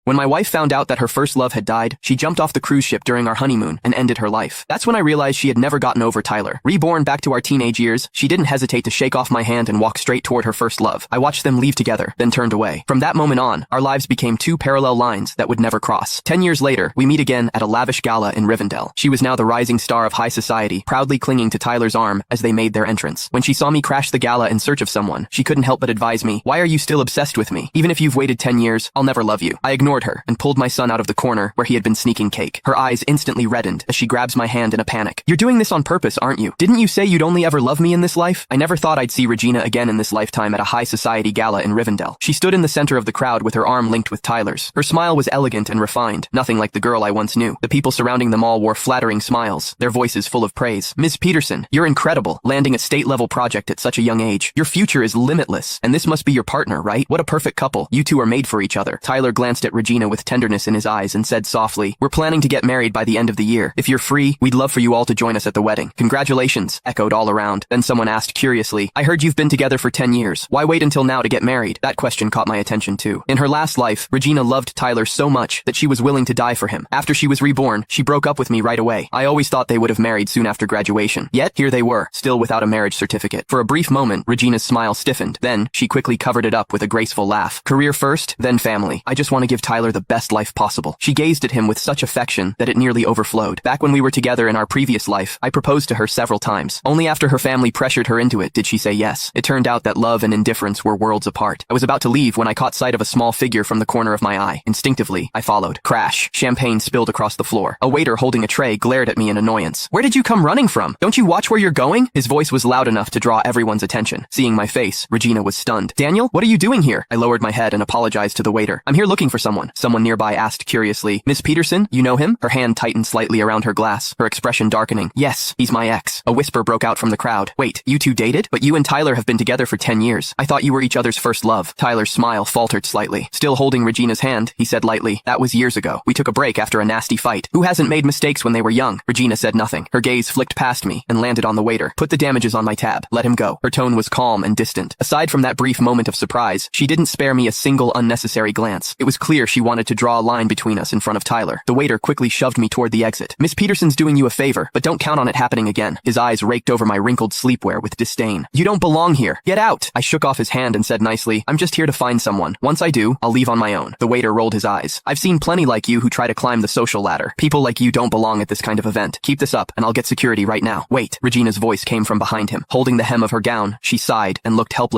When my wife found out that her first love had died, she jumped off the cruise ship during our honeymoon and ended her life. That's when I realized she had never gotten over Tyler. Reborn back to our teenage years, she didn't hesitate to shake off my hand and walk straight toward her first love. I watched them leave together, then turned away. From that moment on, our lives became two parallel lines that would never cross. 10 years later, we meet again at a lavish gala in Rivendell. She was now the rising star of high society, proudly clinging to Tyler's arm as they made their entrance. When she saw me crash the gala in search of someone, she couldn't help but advise me, "Why are you still obsessed with me? Even if you've waited 10 years, I'll never love you." I ignored her and pulled my son out of the corner where he had been sneaking cake. Her eyes instantly reddened as she grabs my hand in a panic. "You're doing this on purpose, aren't you? Didn't you say you'd only ever love me in this life?" I never thought I'd see Regina again in this lifetime at a high society gala in Rivendell. She stood in the center of the crowd with her arm linked with Tyler's. Her smile was elegant and refined, nothing like the girl I once knew. The people surrounding them all wore flattering smiles, their voices full of praise. "Ms. Peterson, you're incredible, landing a state-level project at such a young age. Your future is limitless, and this must be your partner, right? What a perfect couple. You two are made for each other." Tyler glanced at Regina with tenderness in his eyes and said softly, "We're planning to get married by the end of the year. If you're free, we'd love for you all to join us at the wedding." "Congratulations," echoed all around. Then someone asked curiously, "I heard you've been together for 10 years. Why wait until now to get married?" That question caught my attention too. In her last life, Regina loved Tyler so much that she was willing to die for him. After she was reborn, she broke up with me right away. I always thought they would have married soon after graduation. Yet, here they were, still without a marriage certificate. For a brief moment, Regina's smile stiffened. Then, she quickly covered it up with a graceful laugh. "Career first, then family. I just want to give Tyler the best life possible." She gazed at him with such affection that it nearly overflowed. Back when we were together in our previous life, I proposed to her several times. Only after her family pressured her into it did she say yes. It turned out that love and indifference were worlds apart. I was about to leave when I caught sight of a small figure from the corner of my eye. Instinctively, I followed. Crash. Champagne spilled across the floor. A waiter holding a tray glared at me in annoyance. "Where did you come running from? Don't you watch where you're going?" His voice was loud enough to draw everyone's attention. Seeing my face, Regina was stunned. "Daniel, what are you doing here?" I lowered my head and apologized to the waiter. "I'm here looking for someone." Someone nearby asked curiously, "Miss Peterson, you know him?" Her hand tightened slightly around her glass, her expression darkening. "Yes, he's my ex." A whisper broke out from the crowd. "Wait, you two dated? But you and Tyler have been together for 10 years. I thought you were each other's first love." Tyler's smile faltered slightly. Still holding Regina's hand, he said lightly, "That was years ago. We took a break after a nasty fight. Who hasn't made mistakes when they were young?" Regina said nothing. Her gaze flicked past me and landed on the waiter. "Put the damages on my tab. Let him go." Her tone was calm and distant. Aside from that brief moment of surprise, she didn't spare me a single unnecessary glance. It was clear she wanted to draw a line between us in front of Tyler. The waiter quickly shoved me toward the exit. "Miss Peterson's doing you a favor, but don't count on it happening again." His eyes raked over my wrinkled sleepwear with disdain. "You don't belong here. Get out!" I shook off his hand and said nicely, "I'm just here to find someone. Once I do, I'll leave on my own." The waiter rolled his eyes. "I've seen plenty like you who try to climb the social ladder. People like you don't belong at this kind of event. Keep this up, and I'll get security right now." "Wait." Regina's voice came from behind him. Holding the hem of her gown, she sighed and looked helpless.